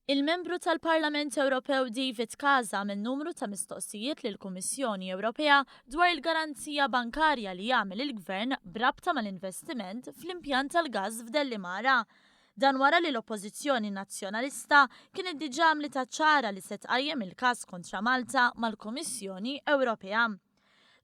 Il-membru tal-Parlament Ewropew David Casa minn numru ta' mistoqsijiet lill kummissjoni Ewropea dwar il-garanzija bankarja li jagħmel il-Gvern brabta mal-investiment fl-impjant tal-gaż f'Dellimara. Dan wara li l-Oppożizzjoni Nazzjonalista kienet diġà għamlet ċara li se tqajjem il-każ kontra Malta mal-Kummissjoni Ewropea.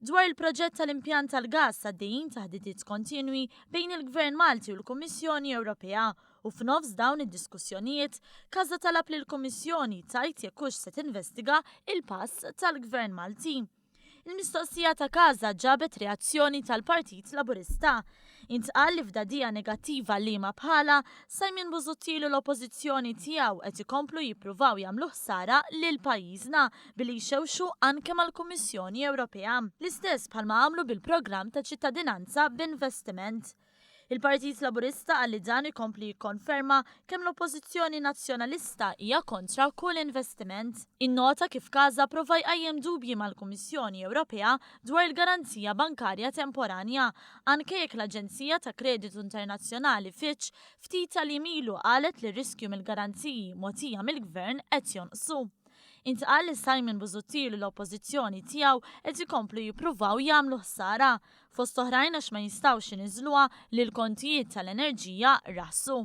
Dwar il-proġett tal-impjant tal-gass għaddejjin taħdidiet kontinwi bejn il-Gvern Malti u l-Kummissjoni Ewropea u f'nofs dawn id-diskussjonijiet Casa talab lill kummissjoni tajt jekk hux se tinvestiga il-pass tal-Gvern Malti. Il-mistoqsija ta' Casa ġabet reazzjoni tal-Partit Laburista. Intqal li f'dadija negattiva li ma bħala Simon Busuttil u l-oppożizzjoni tiegħu qed ikomplu jippruvaw jagħmlu ħsara lil pajjiżna billi jxewxu anke mal-Kummissjoni Ewropea. L-istess bħalma għamlu bil-programm ta' ċittadinanza b'investiment. Il-Partit Laburista għalli dan ikompli jikkonferma kemm l-Oppożizzjoni Nazzjonalista hija kontra kull investiment. Innota kif Casa prova jqajjem dubji mal-Kummissjoni Ewropea dwar il-garanzija bankarja temporanja, anke jekk l-Aġenzija ta' Kreditu Internazzjonali Fitch ftit tal-imilu qalet li r-riskju mill-garanziji mogħtija mill-Gvern qed jonqsu. Intqal li Simon Busuttil u l-oppożizzjoni tiegħu qed ikomplu jippruvaw jagħmlu ħsara, fost oħrajn għax ma jistgħux iniżluha li l-kontijiet tal-enerġija rassu.